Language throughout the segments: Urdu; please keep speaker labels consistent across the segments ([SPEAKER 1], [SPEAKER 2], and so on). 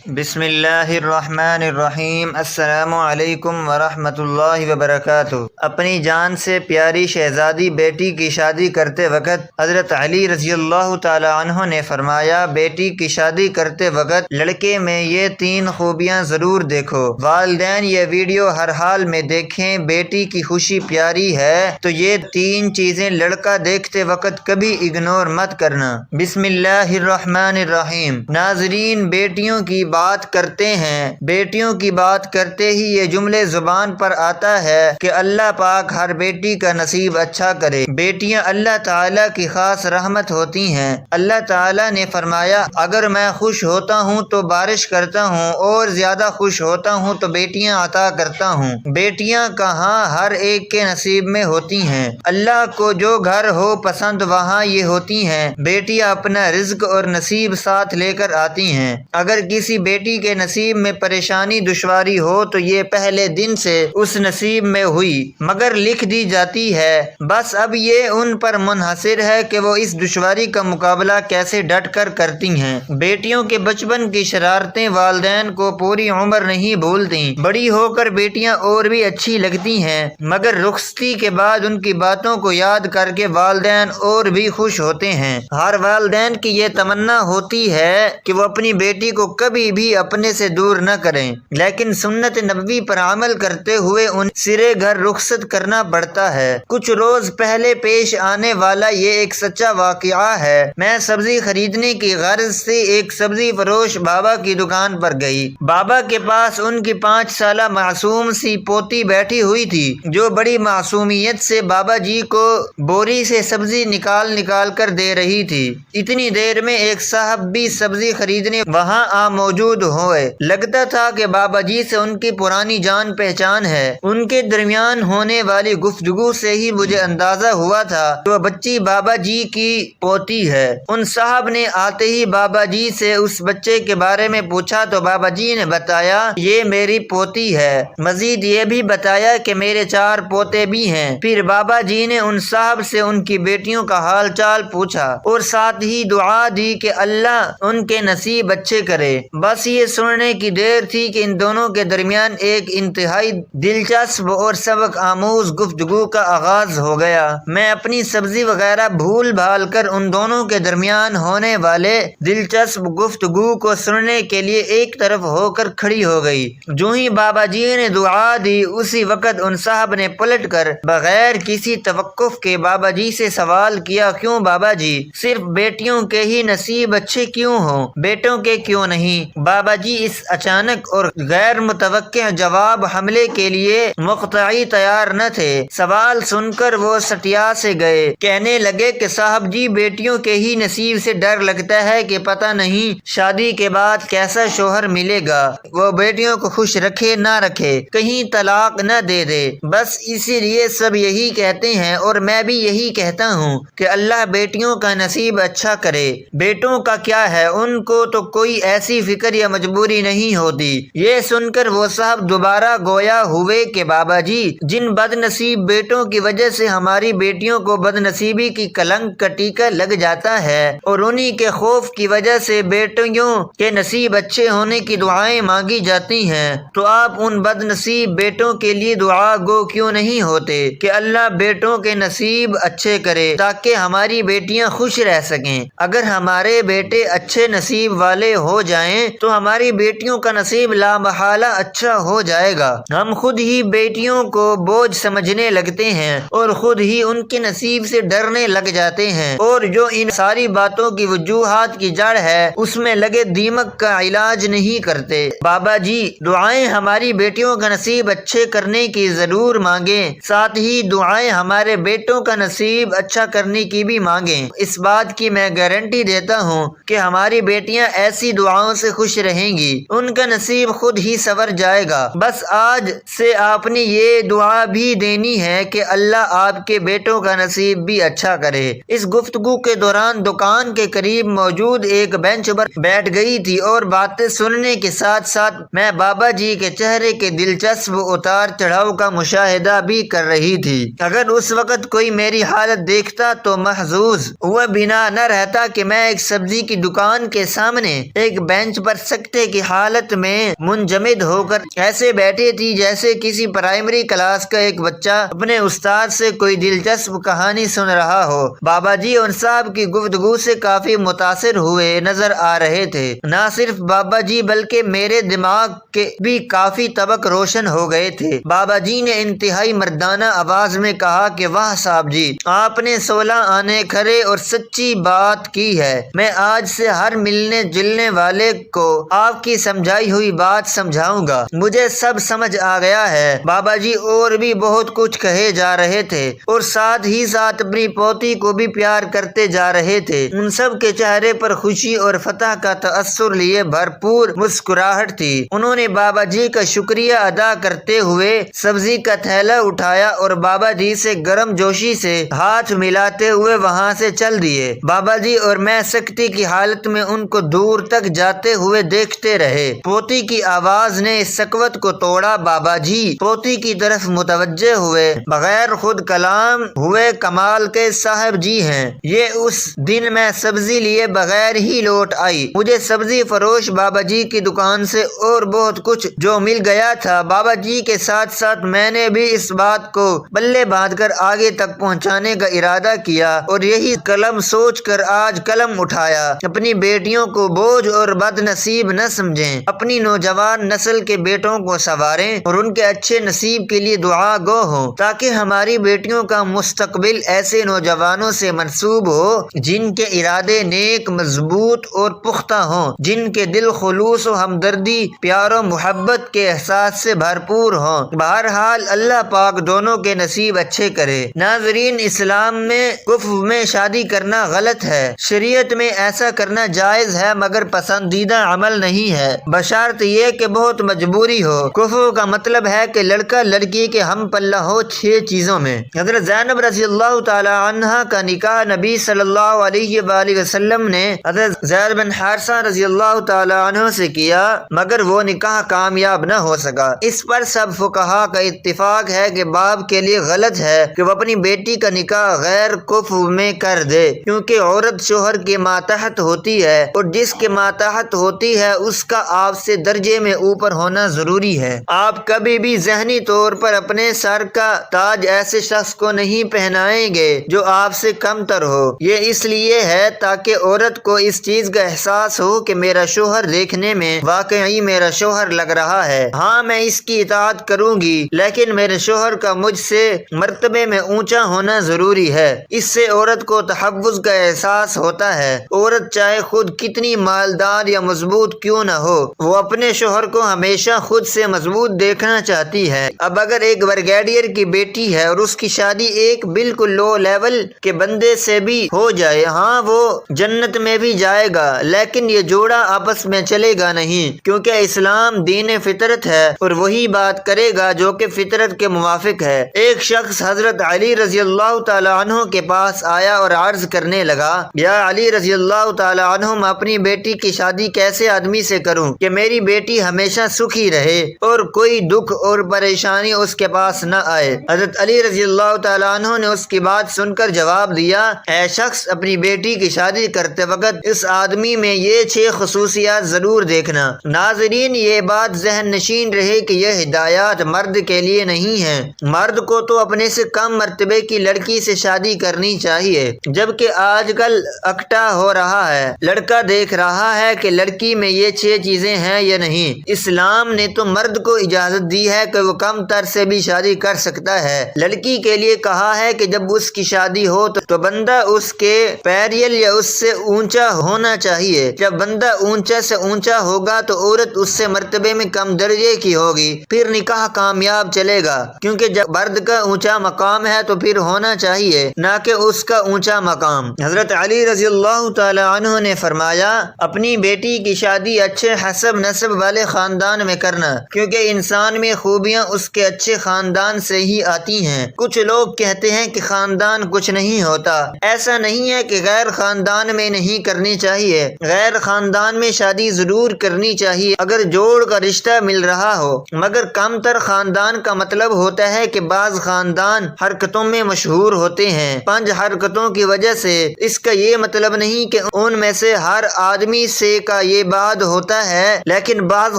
[SPEAKER 1] بسم اللہ الرحمن الرحیم۔ السلام علیکم ورحمۃ اللہ وبرکاتہ۔ اپنی جان سے پیاری شہزادی بیٹی کی شادی کرتے وقت حضرت علی رضی اللہ تعالی عنہ نے فرمایا، بیٹی کی شادی کرتے وقت لڑکے میں یہ 3 خوبیاں ضرور دیکھو۔ والدین یہ ویڈیو ہر حال میں دیکھیں۔ بیٹی کی خوشی پیاری ہے تو یہ 3 چیزیں لڑکا دیکھتے وقت کبھی اگنور مت کرنا۔ بسم اللہ الرحمن الرحیم۔ ناظرین، بیٹیوں کی بات کرتے ہیں، بیٹیوں کی بات کرتے ہی یہ جملے زبان پر آتا ہے کہ اللہ پاک ہر بیٹی کا نصیب اچھا کرے۔ بیٹیاں اللہ تعالیٰ کی خاص رحمت ہوتی ہیں۔ اللہ تعالیٰ نے فرمایا، اگر میں خوش ہوتا ہوں تو بارش کرتا ہوں اور زیادہ خوش ہوتا ہوں تو بیٹیاں عطا کرتا ہوں۔ بیٹیاں کہاں ہر ایک کے نصیب میں ہوتی ہیں، اللہ کو جو گھر ہو پسند وہاں یہ ہوتی ہیں۔ بیٹیاں اپنا رزق اور نصیب ساتھ لے کر آتی ہیں۔ اگر کسی بیٹی کے نصیب میں پریشانی دشواری ہو تو یہ پہلے دن سے اس نصیب میں ہوئی مگر لکھ دی جاتی ہے۔ بس اب یہ ان پر منحصر ہے کہ وہ اس دشواری کا مقابلہ کیسے ڈٹ کر کرتی ہیں۔ بیٹیوں کے بچپن کی شرارتیں والدین کو پوری عمر نہیں بھولتی۔ بڑی ہو کر بیٹیاں اور بھی اچھی لگتی ہیں مگر رخصتی کے بعد ان کی باتوں کو یاد کر کے والدین اور بھی خوش ہوتے ہیں۔ ہر والدین کی یہ تمنا ہوتی ہے کہ وہ اپنی بیٹی کو کبھی بھی اپنے سے دور نہ کریں، لیکن سنت نبوی پر عمل کرتے ہوئے انہیں سرے گھر رخصت کرنا پڑتا ہے۔ کچھ روز پہلے پیش آنے والا یہ ایک سچا واقعہ ہے۔ میں سبزی خریدنے کی غرض سے ایک سبزی فروش بابا کی دکان پر گئی۔ بابا کے پاس ان کی 5 سالہ معصوم سی پوتی بیٹھی ہوئی تھی جو بڑی معصومیت سے بابا جی کو بوری سے سبزی نکال کر دے رہی تھی۔ اتنی دیر میں ایک صاحب بھی سبزی خریدنے وہاں موجود ہوئے۔ لگتا تھا کہ بابا جی سے ان کی پرانی جان پہچان ہے۔ ان کے درمیان ہونے والی گفتگو سے ہی مجھے اندازہ ہوا تھا کہ وہ بچی بابا جی کی پوتی ہے۔ ان صاحب نے آتے ہی بابا جی سے اس بچے کے بارے میں پوچھا تو بابا جی نے بتایا، یہ میری پوتی ہے۔ مزید یہ بھی بتایا کہ میرے 4 پوتے بھی ہیں۔ پھر بابا جی نے ان صاحب سے ان کی بیٹیوں کا حال چال پوچھا اور ساتھ ہی دعا دی کہ اللہ ان کے نصیب اچھے کرے۔ بس یہ سننے کی دیر تھی کہ ان دونوں کے درمیان ایک انتہائی دلچسپ اور سبق آموز گفتگو کا آغاز ہو گیا۔ میں اپنی سبزی وغیرہ بھول بھال کر ان دونوں کے درمیان ہونے والے دلچسپ گفتگو کو سننے کے لیے ایک طرف ہو کر کھڑی ہو گئی۔ جو ہی بابا جی نے دعا دی اسی وقت ان صاحب نے پلٹ کر بغیر کسی توقف کے بابا جی سے سوال کیا، کیوں بابا جی؟ صرف بیٹیوں کے ہی نصیب اچھے کیوں ہوں، بیٹوں کے کیوں نہیں؟ بابا جی اس اچانک اور غیر متوقع جواب حملے کے لیے مقطعی تیار نہ تھے۔ سوال سن کر وہ سٹیا سے گئے۔ کہنے لگے کہ صاحب جی، بیٹیوں کے ہی نصیب سے ڈر لگتا ہے کہ پتہ نہیں شادی کے بعد کیسا شوہر ملے گا، وہ بیٹیوں کو خوش رکھے نہ رکھے، کہیں طلاق نہ دے دے۔ بس اسی لیے سب یہی کہتے ہیں اور میں بھی یہی کہتا ہوں کہ اللہ بیٹیوں کا نصیب اچھا کرے۔ بیٹوں کا کیا ہے، ان کو تو کوئی ایسی فکر یا مجبوری نہیں ہوتی۔ یہ سن کر وہ صاحب دوبارہ گویا ہوئے کہ بابا جی، جن بد نصیب بیٹوں کی وجہ سے ہماری بیٹیوں کو بد نصیبی کی کلنک کا ٹیکا لگ جاتا ہے اور انہی کے خوف کی وجہ سے بیٹیوں کے نصیب اچھے ہونے کی دعائیں مانگی جاتی ہیں، تو آپ ان بد نصیب بیٹوں کے لیے دعا گو کیوں نہیں ہوتے کہ اللہ بیٹوں کے نصیب اچھے کرے تاکہ ہماری بیٹیاں خوش رہ سکیں۔ اگر ہمارے بیٹے اچھے نصیب والے ہو جائیں تو ہماری بیٹیوں کا نصیب لا محالہ اچھا ہو جائے گا۔ ہم خود ہی بیٹیوں کو بوجھ سمجھنے لگتے ہیں اور خود ہی ان کے نصیب سے ڈرنے لگ جاتے ہیں، اور جو ان ساری باتوں کی وجوہات کی جڑ ہے اس میں لگے دیمک کا علاج نہیں کرتے۔ بابا جی، دعائیں ہماری بیٹیوں کا نصیب اچھے کرنے کی ضرور مانگیں، ساتھ ہی دعائیں ہمارے بیٹوں کا نصیب اچھا کرنے کی بھی مانگیں۔ اس بات کی میں گارنٹی دیتا ہوں کہ ہماری بیٹیاں ایسی دعاؤں سے خوش رہیں گی، ان کا نصیب خود ہی سنور جائے گا۔ بس آج سے آپ نے یہ دعا بھی دینی ہے کہ اللہ آپ کے بیٹوں کا نصیب بھی اچھا کرے۔ اس گفتگو کے دوران دکان کے قریب موجود ایک بینچ پر بیٹھ گئی تھی اور باتیں سننے کے ساتھ ساتھ میں بابا جی کے چہرے کے دلچسپ اتار چڑھاؤ کا مشاہدہ بھی کر رہی تھی۔ اگر اس وقت کوئی میری حالت دیکھتا تو محظوظ ہوا بنا نہ رہتا کہ میں ایک سبزی کی دکان کے سامنے ایک بینچ پر پر سکتے کی حالت میں منجمد ہو کر ایسے بیٹھی تھی جیسے کسی پرائمری کلاس کا ایک بچہ اپنے استاد سے کوئی دلچسپ کہانی سن رہا ہو۔ بابا جی ان صاحب کی گفتگو سے کافی متاثر ہوئے نظر آ رہے تھے۔ نہ صرف بابا جی بلکہ میرے دماغ کے بھی کافی طبق روشن ہو گئے تھے۔ بابا جی نے انتہائی مردانہ آواز میں کہا کہ واہ صاحب جی، آپ نے 16 آنے کھڑے اور سچی بات کی ہے۔ میں آج سے ہر ملنے جلنے والے کو آپ کی سمجھائی ہوئی بات سمجھاؤں گا۔ مجھے سب سمجھ آ گیا ہے۔ بابا جی اور بھی بہت کچھ کہے جا رہے تھے اور ساتھ ہی ساتھ اپنی پوتی کو بھی پیار کرتے جا رہے تھے۔ ان سب کے چہرے پر خوشی اور فتح کا تاثر لیے بھرپور مسکراہٹ تھی۔ انہوں نے بابا جی کا شکریہ ادا کرتے ہوئے سبزی کا تھیلا اٹھایا اور بابا جی سے گرم جوشی سے ہاتھ ملاتے ہوئے وہاں سے چل دیے۔ بابا جی اور میں سکتے کی حالت میں ان کو دور تک جاتے ہوئے دیکھتے رہے۔ پوتی کی آواز نے اس سکوت کو توڑا۔ بابا جی پوتی کی طرف متوجہ ہوئے، بغیر خود کلام ہوئے کمال کے صاحب جی ہیں۔ یہ اس دن میں سبزی لیے بغیر ہی لوٹ آئی۔ مجھے سبزی فروش بابا جی کی دکان سے اور بہت کچھ جو مل گیا تھا۔ بابا جی کے ساتھ ساتھ میں نے بھی اس بات کو پلے باندھ کر آگے تک پہنچانے کا ارادہ کیا اور یہی قلم سوچ کر آج قلم اٹھایا۔ اپنی بیٹیوں کو بوجھ اور بد نصیب نہ سمجھیں، اپنی نوجوان نسل کے بیٹوں کو سنواریں اور ان کے اچھے نصیب کے لیے دعا گو ہوں، تاکہ ہماری بیٹیوں کا مستقبل ایسے نوجوانوں سے منسوب ہو جن کے ارادے نیک، مضبوط اور پختہ ہوں، جن کے دل خلوص و ہمدردی، پیار و محبت کے احساس سے بھرپور ہوں۔ بہرحال اللہ پاک دونوں کے نصیب اچھے کرے۔ ناظرین، اسلام میں کفو میں شادی کرنا غلط ہے۔ شریعت میں ایسا کرنا جائز ہے مگر پسندیدہ عمل نہیں ہے، بشرط یہ کہ بہت مجبوری ہو۔ کفو کا مطلب ہے کہ لڑکا لڑکی کے ہم پلہ ہو 6 چیزوں میں۔ حضرت زینب رضی اللہ تعالی عنہا کا نکاح نبی صلی اللہ علیہ وآلہ وسلم نے حضرت زید بن حارثہ رضی اللہ تعالی عنہ سے کیا، مگر وہ نکاح کامیاب نہ ہو سکا۔ اس پر سب فقہا کا اتفاق ہے کہ باپ کے لیے غلط ہے کہ وہ اپنی بیٹی کا نکاح غیر کفو میں کر دے، کیونکہ عورت شوہر کے ماتحت ہوتی ہے اور جس کے ماتحت ہوتی ہے اس کا آپ سے درجے میں اوپر ہونا ضروری ہے۔ آپ کبھی بھی ذہنی طور پر اپنے سر کا تاج ایسے شخص کو نہیں پہنائیں گے جو آپ سے کم تر ہو۔ یہ اس لیے ہے تاکہ عورت کو اس چیز کا احساس ہو کہ میرا شوہر دیکھنے میں واقعی میرا شوہر لگ رہا ہے۔ ہاں میں اس کی اطاعت کروں گی لیکن میرے شوہر کا مجھ سے مرتبے میں اونچا ہونا ضروری ہے۔ اس سے عورت کو تحفظ کا احساس ہوتا ہے۔ عورت چاہے خود کتنی مالدار یا مضبوط کیوں نہ ہو، وہ اپنے شوہر کو ہمیشہ خود سے مضبوط دیکھنا چاہتی ہے۔ اب اگر ایک بریگیڈیئر کی بیٹی ہے اور اس کی شادی ایک بالکل لو لیول کے بندے سے بھی ہو جائے، ہاں وہ جنت میں بھی جائے گا لیکن یہ جوڑا آپس میں چلے گا نہیں، کیونکہ اسلام دین فطرت ہے اور وہی بات کرے گا جو کہ فطرت کے موافق ہے۔ ایک شخص حضرت علی رضی اللہ تعالی عنہ کے پاس آیا اور عرض کرنے لگا، یا علی رضی اللہ تعالی عنہ، میں اپنی بیٹی کی شادی کیسے آدمی سے کروں کہ میری بیٹی ہمیشہ سکھی رہے اور کوئی دکھ اور پریشانی اس کے پاس نہ آئے؟ حضرت علی رضی اللہ تعالی عنہ نے اس کی بات سن کر جواب دیا، اے شخص، اپنی بیٹی کی شادی کرتے وقت اس آدمی میں یہ 6 خصوصیات ضرور دیکھنا۔ ناظرین، یہ بات ذہن نشین رہے کہ یہ ہدایات مرد کے لیے نہیں ہیں۔ مرد کو تو اپنے سے کم مرتبے کی لڑکی سے شادی کرنی چاہیے، جبکہ آج کل اکٹا ہو رہا ہے۔ لڑکا دیکھ رہا ہے کہ لڑکی میں یہ 6 چیزیں ہیں یا نہیں۔ اسلام نے تو مرد کو اجازت دی ہے کہ وہ کم تر سے بھی شادی کر سکتا ہے۔ لڑکی کے لیے کہا ہے کہ جب اس کی شادی ہو تو بندہ اس کے پیریل یا اس سے اونچا ہونا چاہیے۔ جب بندہ اونچا سے اونچا ہوگا تو عورت اس سے مرتبے میں کم درجے کی ہوگی، پھر نکاح کامیاب چلے گا، کیونکہ جب مرد کا اونچا مقام ہے تو پھر ہونا چاہیے نہ کہ اس کا اونچا مقام۔ حضرت علی رضی اللہ تعالی عنہ نے فرمایا، اپنی بیٹی کی شادی اچھے حسب نسب والے خاندان میں کرنا، کیونکہ انسان میں خوبیاں اس کے اچھے خاندان سے ہی آتی ہیں۔ کچھ لوگ کہتے ہیں کہ خاندان کچھ نہیں ہوتا۔ ایسا نہیں ہے کہ غیر خاندان میں نہیں کرنی چاہیے، غیر خاندان میں شادی ضرور کرنی چاہیے اگر جوڑ کا رشتہ مل رہا ہو، مگر کم تر خاندان کا مطلب ہوتا ہے کہ بعض خاندان حرکتوں میں مشہور ہوتے ہیں۔ 5 حرکتوں کی وجہ سے اس کا یہ مطلب نہیں کہ ان میں سے ہر آدمی سے کا یہ بعد ہوتا ہے، لیکن بعض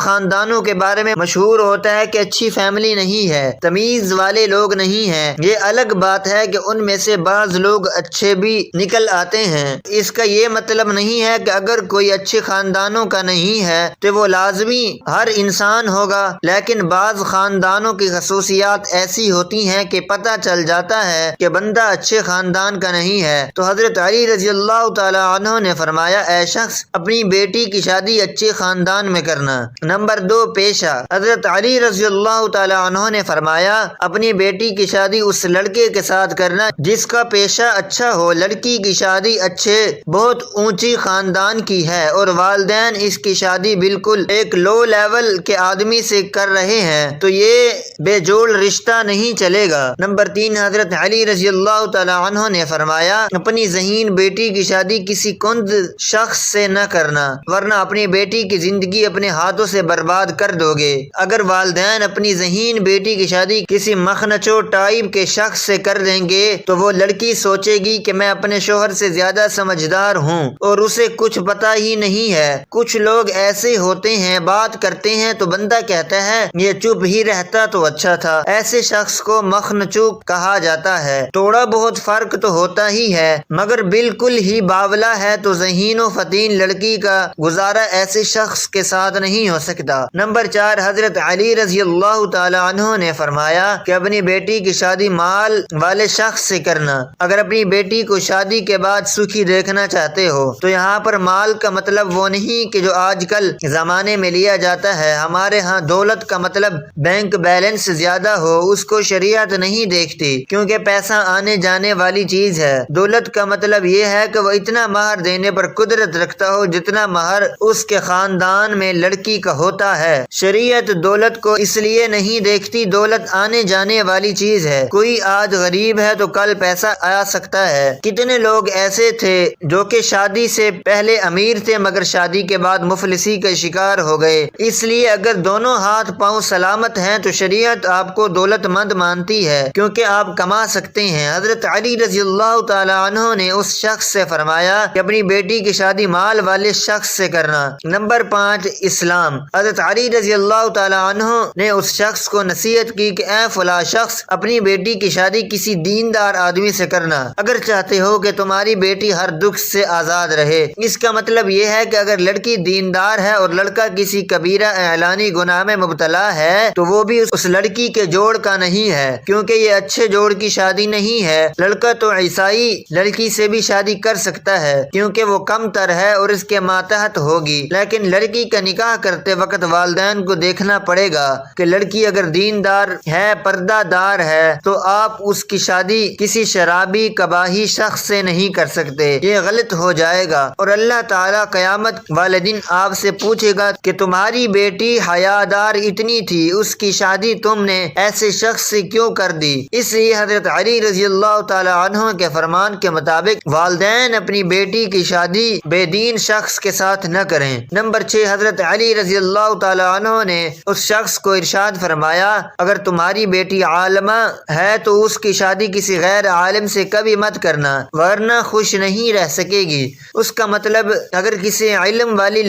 [SPEAKER 1] خاندانوں کے بارے میں مشہور ہوتا ہے کہ اچھی فیملی نہیں ہے، تمیز والے لوگ نہیں ہیں۔ یہ الگ بات ہے کہ ان میں سے بعض لوگ اچھے بھی نکل آتے ہیں۔ اس کا یہ مطلب نہیں ہے کہ اگر کوئی اچھے خاندانوں کا نہیں ہے تو وہ لازمی ہر انسان ہوگا، لیکن بعض خاندانوں کی خصوصیات ایسی ہوتی ہیں کہ پتہ چل جاتا ہے کہ بندہ اچھے خاندان کا نہیں ہے۔ تو حضرت علی رضی اللہ تعالی عنہ نے فرمایا، اے شخص اپنی بیٹی کی شادی اچھے خاندان میں کرنا۔ نمبر 2، پیشہ۔ حضرت علی رضی اللہ تعالی عنہ نے فرمایا، اپنی بیٹی کی شادی اس لڑکے کے ساتھ کرنا جس کا پیشہ اچھا ہو۔ لڑکی کی شادی اچھے بہت اونچی خاندان کی ہے اور والدین اس کی شادی بالکل ایک لو لیول کے آدمی سے کر رہے ہیں تو یہ بے جوڑ رشتہ نہیں چلے گا۔ نمبر 3، حضرت علی رضی اللہ تعالی عنہ نے فرمایا، اپنی ذہین بیٹی کی شادی کسی کند شخص سے نہ کرنا، ورنہ اپنی بیٹی کی زندگی اپنے ہاتھوں سے برباد کر دو گے۔ اگر والدین اپنی ذہین بیٹی کی شادی کسی مخنچو ٹائپ کے شخص سے کر دیں گے تو وہ لڑکی سوچے گی کہ میں اپنے شوہر سے زیادہ سمجھدار ہوں اور اسے کچھ پتہ ہی نہیں ہے۔ کچھ لوگ ایسے ہوتے ہیں، بات کرتے ہیں تو بندہ کہتا ہے یہ چپ ہی رہتا تو اچھا تھا۔ ایسے شخص کو مخنچوک کہا جاتا ہے۔ تھوڑا بہت فرق تو ہوتا ہی ہے، مگر بالکل ہی باولا ہے تو ذہین و فتین لڑکی کا گزارا ایسے شخص کے ساتھ نہیں ہو سکتا۔ نمبر 4، حضرت علی رضی اللہ تعالی عنہ نے فرمایا کہ اپنی بیٹی کی شادی مال والے شخص سے کرنا۔ اگر اپنی بیٹی کو شادی کے بعد سکھی دیکھنا چاہتے ہو تو یہاں پر مال کا مطلب وہ نہیں کہ جو آج کل زمانے میں لیا جاتا ہے۔ ہمارے ہاں دولت کا مطلب بینک بیلنس زیادہ ہو، اس کو شریعت نہیں دیکھتی کیونکہ پیسہ آنے جانے والی چیز ہے۔ دولت کا مطلب یہ ہے کہ وہ اتنا مہر دینے پر قدرت رکھتا ہو جتنا مہر اس کے خاندان میں لڑکی کا ہوتا ہے۔ شریعت دولت کو اس لیے نہیں دیکھتی، دولت آنے جانے والی چیز ہے۔ کوئی آج غریب ہے تو کل پیسہ آ سکتا ہے۔ کتنے لوگ ایسے تھے جو کہ شادی سے پہلے امیر تھے مگر شادی کے بعد مفلسی کا شکار ہو گئے۔ اس لیے اگر دونوں ہاتھ پاؤں سلامت ہیں تو شریعت آپ کو دولت مند مانتی ہے کیونکہ آپ کما سکتے ہیں۔ حضرت علی رضی اللہ تعالی عنہ نے اس شخص سے فرمایا کہ اپنی بیٹی کی شادی مال والے شخص سے کرنا۔ نمبر 5، اسلام۔ حضرت علی رضی اللہ تعالی عنہ نے اس شخص کو نصیحت کی کہ اے فلاں شخص اپنی بیٹی کی شادی کسی دیندار آدمی سے کرنا اگر چاہتے ہو کہ تمہاری بیٹی ہر دکھ سے آزاد رہے۔ اس کا مطلب یہ ہے کہ اگر لڑکی دیندار ہے اور لڑکا کسی کبیرہ اعلانی گناہ میں مبتلا ہے تو وہ بھی اس لڑکی کے جوڑ کا نہیں ہے کیونکہ یہ اچھے جوڑ کی شادی نہیں ہے۔ لڑکا تو عیسائی لڑکی سے بھی شادی کر سکتا ہے کیونکہ وہ کم تر ہے اور اس کے ماتحت ہوگی، لیکن لڑکی کا نکاح کرتے وقت والدین کو دیکھنا پڑے گا کہ لڑکی اگر دیندار ہے، پردہ دار ہے تو آپ اس کی شادی کسی شرابی کباہی شخص سے نہیں کر سکتے، یہ غلط ہو جائے گا اور اللہ تعالیٰ قیامت والے دن آپ سے پوچھے گا کہ تمہاری بیٹی حیادار اتنی تھی، اس کی شادی تم نے ایسے شخص سے کیوں کر دی؟ اس لیے حضرت علی رضی اللہ تعالی عنہ کے فرمان کے مطابق والدین اپنی بیٹی کی شادی بے دین شخص کے ساتھ نہ کریں۔ نمبر 6، حضرت علی رضی اللہ تعالی عنہ نے اس شخص کو ارشاد فرمایا، اگر تمہاری بیٹی عالمہ ہے تو اس کی شادی کسی غیر عالم سے کبھی مت کرنا ورنہ خوش نہیں رہ سکے گی۔ اس کا مطلب اگر کسی علم والی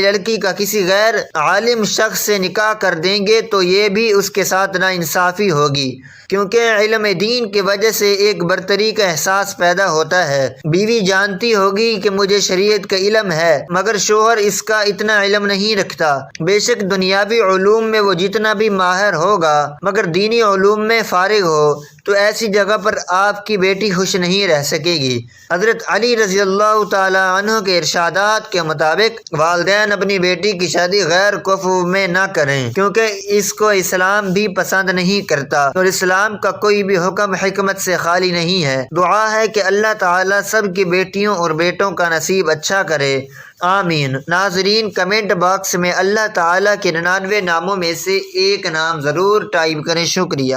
[SPEAKER 1] لڑکی کا کسی غیر عالم شخص سے نکاح کر دیں گے تو یہ بھی اس کے ساتھ ناانصافی ہوگی کیونکہ علم دین کی وجہ سے ایک برتری کا احساس پیدا ہوتا ہے۔ بیوی جانتی ہوگی کہ مجھے شریعت کا علم ہے مگر شوہر اس کا اتنا علم نہیں رکھتا۔ بے شک دنیاوی علوم میں وہ جتنا بھی ماہر ہوگا مگر دینی علوم میں فارغ ہو تو ایسی جگہ پر آپ کی بیٹی خوش نہیں رہ سکے گی۔ حضرت علی رضی اللہ تعالی عنہ کے ارشادات کے مطابق والدین اپنی بیٹی کی شادی غیر کفو میں نہ کریں کیونکہ اس کو اسلام بھی پسند نہیں کرتا اور اسلام کا کوئی بھی حکم حکمت سے خالی نہیں ہے۔ دعا ہے کہ اللہ تعالی سب کی بیٹیوں اور بیٹوں کا نصیب اچھا کرے، آمین۔ ناظرین، کمنٹ باکس میں اللہ تعالی کے 99 ناموں میں سے ایک نام ضرور ٹائپ کریں۔ شکریہ۔